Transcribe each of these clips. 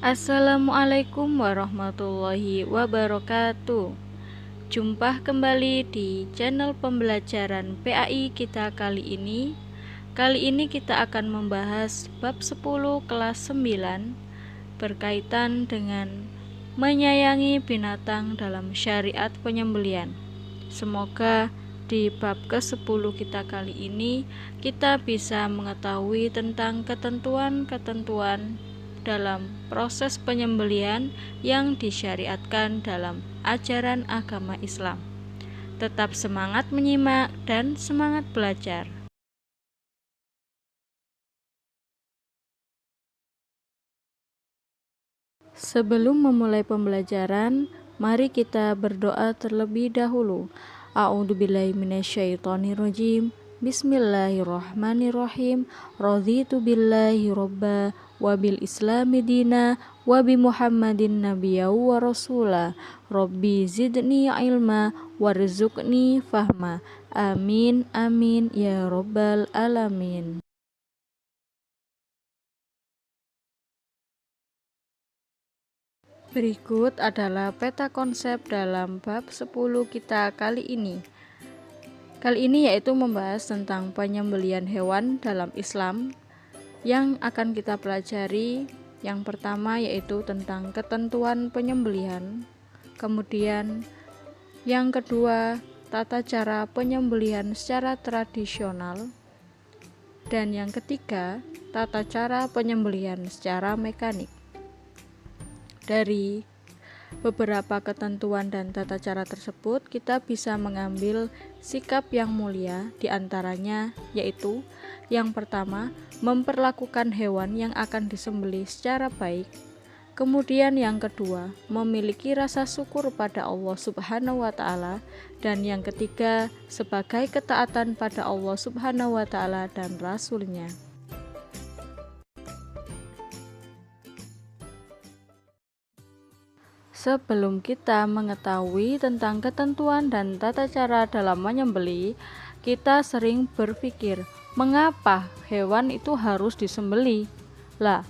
Assalamualaikum warahmatullahi wabarakatuh. Jumpa kembali di channel pembelajaran PAI kita kali ini. Kali ini kita akan membahas bab 10 kelas 9 berkaitan dengan menyayangi binatang dalam syariat penyembelihan. Semoga di bab ke-10 kita kali ini kita bisa mengetahui tentang ketentuan-ketentuan dalam proses penyembelihan yang disyariatkan dalam ajaran agama Islam. Tetap semangat menyimak dan semangat belajar. Sebelum memulai pembelajaran, mari kita berdoa terlebih dahulu. A'udzubillahi minasyaitonirrajim. Bismillahirrahmanirrahim. Raditu billahi robba wa bil islami dina wa bi Muhammadin nabiyya wa rasula. Rabbi zidni ilma warzuqni fahma. Amin amin ya rabbal alamin. Berikut adalah peta konsep dalam bab 10 kita kali ini. Kali ini yaitu membahas tentang penyembelihan hewan dalam Islam. Yang akan kita pelajari yang pertama yaitu tentang ketentuan penyembelihan. Kemudian yang kedua, tata cara penyembelihan secara tradisional. Dan yang ketiga, tata cara penyembelihan secara mekanik. Dari beberapa ketentuan dan tata cara tersebut, kita bisa mengambil sikap yang mulia, diantaranya yaitu yang pertama, memperlakukan hewan yang akan disembelih secara baik. Kemudian yang kedua, memiliki rasa syukur pada Allah Subhanahu wa Ta'ala. Dan yang ketiga, sebagai ketaatan pada Allah Subhanahu wa Ta'ala dan Rasul-Nya. Sebelum kita mengetahui tentang ketentuan dan tata cara dalam menyembelih, kita sering berpikir, mengapa hewan itu harus disembelih? Lah,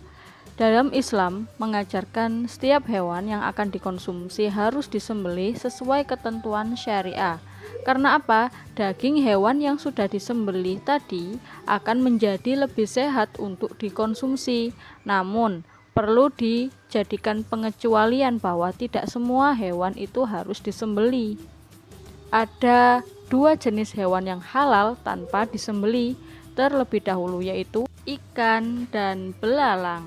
dalam Islam mengajarkan setiap hewan yang akan dikonsumsi harus disembelih sesuai ketentuan syariah. Karena apa? Daging hewan yang sudah disembelih tadi akan menjadi lebih sehat untuk dikonsumsi. Namun, perlu dijadikan pengecualian bahwa tidak semua hewan itu harus disembelih. Ada dua jenis hewan yang halal tanpa disembelih terlebih dahulu, yaitu ikan dan belalang.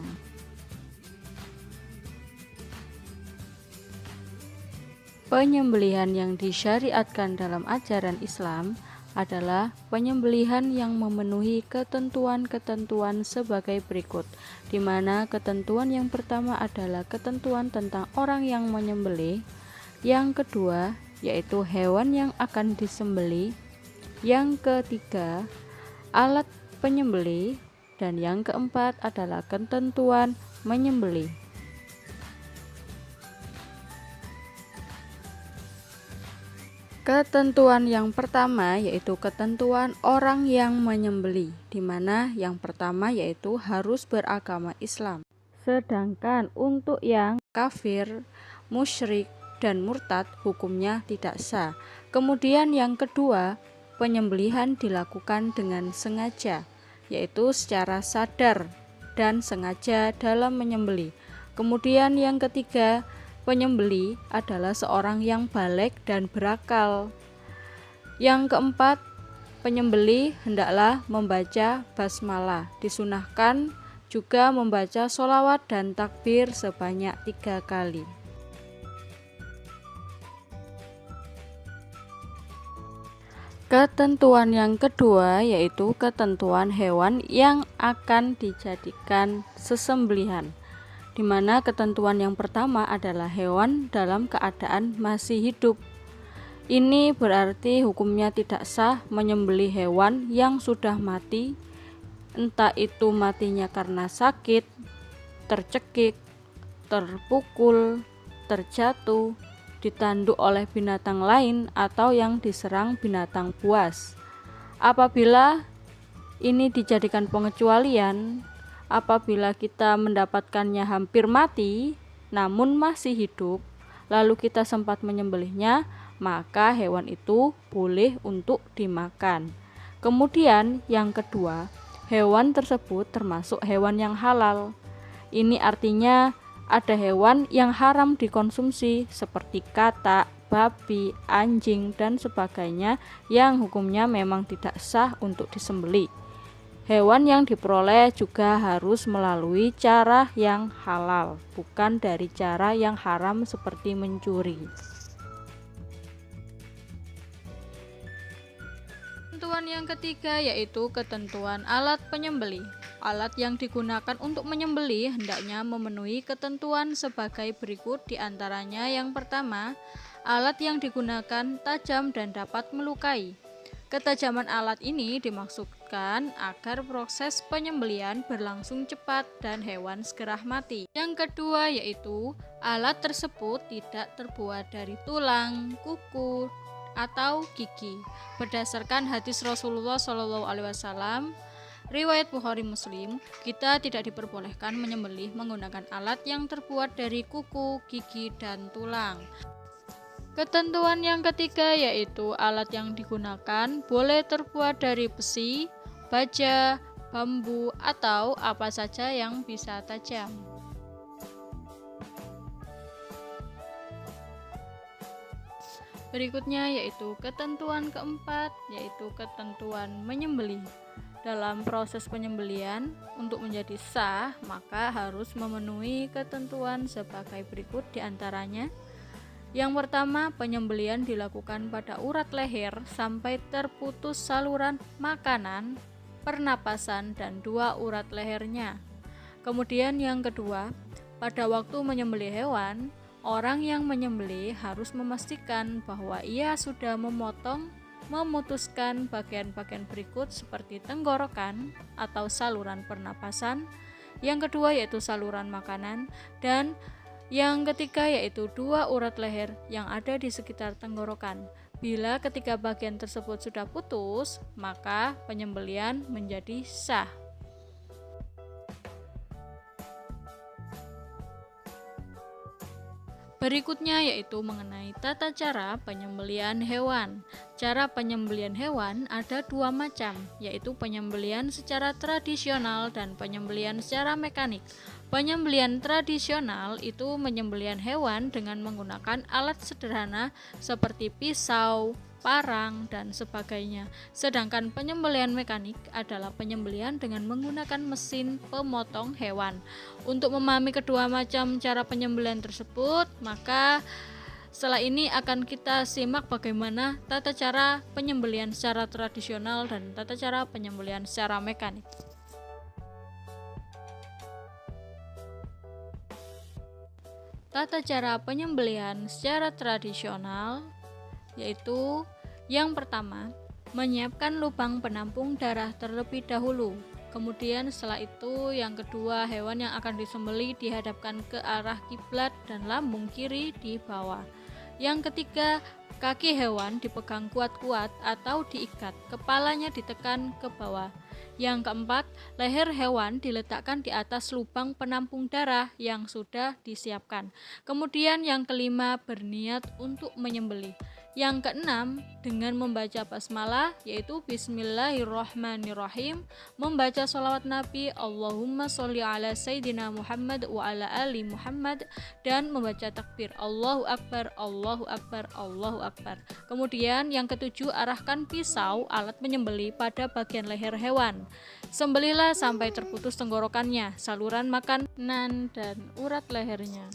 Penyembelihan yang disyariatkan dalam ajaran Islam adalah penyembelihan yang memenuhi ketentuan-ketentuan sebagai berikut, di mana ketentuan yang pertama adalah ketentuan tentang orang yang menyembelih, yang kedua yaitu hewan yang akan disembelih, yang ketiga alat penyembelih, dan yang keempat adalah ketentuan menyembelih. Ketentuan yang pertama yaitu ketentuan orang yang menyembelih, di mana yang pertama yaitu harus beragama Islam. Sedangkan untuk yang kafir, musyrik, dan murtad hukumnya tidak sah. Kemudian yang kedua, penyembelihan dilakukan dengan sengaja, yaitu secara sadar dan sengaja dalam menyembelih. Kemudian yang ketiga, penyembelih adalah seorang yang baligh dan berakal. Yang keempat, penyembelih hendaklah membaca basmalah. Disunahkan juga membaca sholawat dan takbir sebanyak 3 kali. Ketentuan yang kedua yaitu ketentuan hewan yang akan dijadikan sesembelihan, di mana ketentuan yang pertama adalah hewan dalam keadaan masih hidup. Ini berarti hukumnya tidak sah menyembelih hewan yang sudah mati, entah itu matinya karena sakit, tercekik, terpukul, terjatuh, ditanduk oleh binatang lain, atau yang diserang binatang buas. Apabila ini dijadikan pengecualian, apabila kita mendapatkannya hampir mati namun masih hidup, lalu kita sempat menyembelihnya, maka hewan itu boleh untuk dimakan. Kemudian yang kedua, hewan tersebut termasuk hewan yang halal. Ini artinya ada hewan yang haram dikonsumsi seperti katak, babi, anjing, dan sebagainya yang hukumnya memang tidak sah untuk disembelih. Hewan yang diperoleh juga harus melalui cara yang halal, bukan dari cara yang haram seperti mencuri. Ketentuan yang ketiga yaitu ketentuan alat penyembelih. Alat yang digunakan untuk menyembelih hendaknya memenuhi ketentuan sebagai berikut, diantaranya yang pertama, alat yang digunakan tajam dan dapat melukai. Ketajaman alat ini dimaksudkan agar proses penyembelihan berlangsung cepat dan hewan segera mati. Yang kedua yaitu alat tersebut tidak terbuat dari tulang, kuku, atau gigi. Berdasarkan hadis Rasulullah SAW, riwayat Bukhari Muslim, kita tidak diperbolehkan menyembelih menggunakan alat yang terbuat dari kuku, gigi, dan tulang. Ketentuan yang ketiga yaitu alat yang digunakan boleh terbuat dari besi, baja, bambu, atau apa saja yang bisa tajam. Berikutnya yaitu ketentuan keempat, yaitu ketentuan menyembelih. Dalam proses penyembelihan, untuk menjadi sah, maka harus memenuhi ketentuan sebagai berikut, diantaranya yang pertama, penyembelihan dilakukan pada urat leher sampai terputus saluran makanan, pernapasan, dan 2 urat lehernya. Kemudian yang kedua, pada waktu menyembelih hewan, orang yang menyembelih harus memastikan bahwa ia sudah memutuskan bagian-bagian berikut seperti tenggorokan atau saluran pernapasan, yang kedua yaitu saluran makanan, dan yang ketiga yaitu 2 urat leher yang ada di sekitar tenggorokan. Bila ketiga bagian tersebut sudah putus, maka penyembelihan menjadi sah. Berikutnya yaitu mengenai tata cara penyembelihan hewan. Cara penyembelihan hewan ada 2 macam, yaitu penyembelihan secara tradisional dan penyembelihan secara mekanik. Penyembelihan tradisional itu menyembelihan hewan dengan menggunakan alat sederhana seperti pisau, parang, dan sebagainya. Sedangkan penyembelihan mekanik adalah penyembelihan dengan menggunakan mesin pemotong hewan. Untuk memahami kedua macam cara penyembelihan tersebut, maka setelah ini akan kita simak bagaimana tata cara penyembelihan secara tradisional dan tata cara penyembelihan secara mekanik. Tata cara penyembelihan secara tradisional yaitu yang pertama, menyiapkan lubang penampung darah terlebih dahulu. Kemudian setelah itu yang kedua, hewan yang akan disembelih dihadapkan ke arah kiblat dan lambung kiri di bawah. Yang ketiga, kaki hewan dipegang kuat-kuat atau diikat, kepalanya ditekan ke bawah. Yang keempat, leher hewan diletakkan di atas lubang penampung darah yang sudah disiapkan. Kemudian yang kelima, berniat untuk menyembelih. Yang keenam, dengan membaca basmalah yaitu Bismillahirrahmanirrahim, membaca sholawat Nabi Allahumma sholli ala Sayyidina Muhammad wa ala ali Muhammad, dan membaca takbir Allahu Akbar, Allahu Akbar, Allahu Akbar. Kemudian yang ketujuh, arahkan pisau alat menyembelih pada bagian leher hewan. Sembelihlah sampai terputus tenggorokannya, saluran makanan, dan urat lehernya.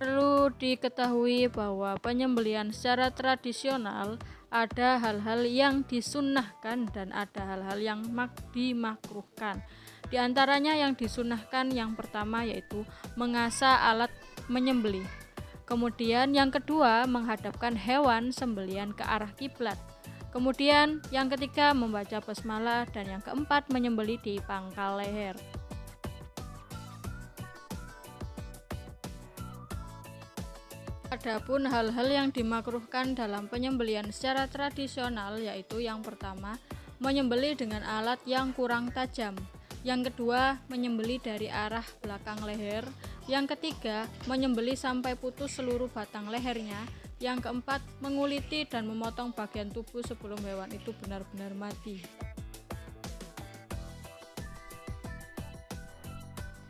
Perlu diketahui bahwa penyembelihan secara tradisional ada hal-hal yang disunnahkan dan ada hal-hal yang dimakruhkan. Di antaranya yang disunnahkan yang pertama yaitu mengasah alat menyembelih. Kemudian yang kedua, menghadapkan hewan sembelihan ke arah kiblat. Kemudian yang ketiga, membaca basmalah, dan yang keempat, menyembelih di pangkal leher. Adapun hal-hal yang dimakruhkan dalam penyembelihan secara tradisional yaitu yang pertama, menyembelih dengan alat yang kurang tajam. Yang kedua, menyembelih dari arah belakang leher. Yang ketiga, menyembelih sampai putus seluruh batang lehernya. Yang keempat, menguliti dan memotong bagian tubuh sebelum hewan itu benar-benar mati.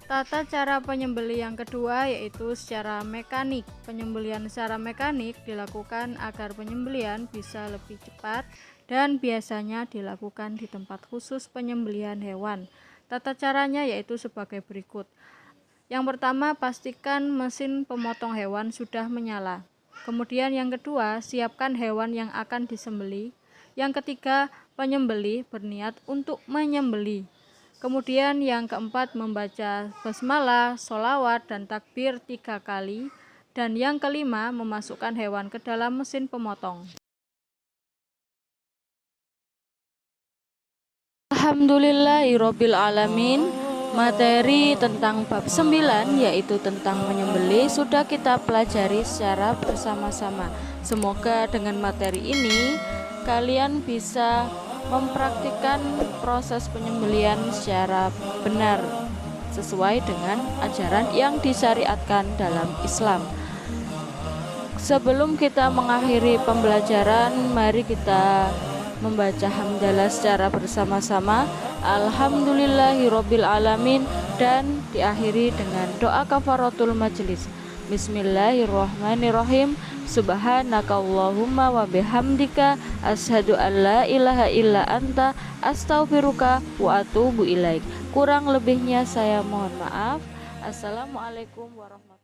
Tata cara penyembelih yang kedua yaitu secara mekanik. Penyembelihan secara mekanik dilakukan agar penyembelihan bisa lebih cepat dan biasanya dilakukan di tempat khusus penyembelihan hewan. Tata caranya yaitu sebagai berikut. Yang pertama, pastikan mesin pemotong hewan sudah menyala. Kemudian yang kedua, siapkan hewan yang akan disembelih. Yang ketiga, penyembelih berniat untuk menyembelih. Kemudian yang keempat, membaca basmalah, sholawat, dan takbir 3 kali. Dan yang kelima, memasukkan hewan ke dalam mesin pemotong. Alhamdulillahirabbil alamin. Materi tentang bab 9 yaitu tentang menyembelih sudah kita pelajari secara bersama-sama. Semoga dengan materi ini kalian bisa mempraktikkan proses penyembelihan secara benar sesuai dengan ajaran yang disyariatkan dalam Islam. Sebelum kita mengakhiri pembelajaran, mari kita membaca hamdalah secara bersama-sama. Alhamdulillahirabbil alamin, dan diakhiri dengan doa kafaratul majelis. Bismillahirrahmanirrahim. Subhanakallahumma wa bihamdika asyhadu an la ilaha illa anta astaghfiruka wa atubu ilaik. Kurang lebihnya saya mohon maaf. Assalamualaikum warahmatullahi wabarakatuh.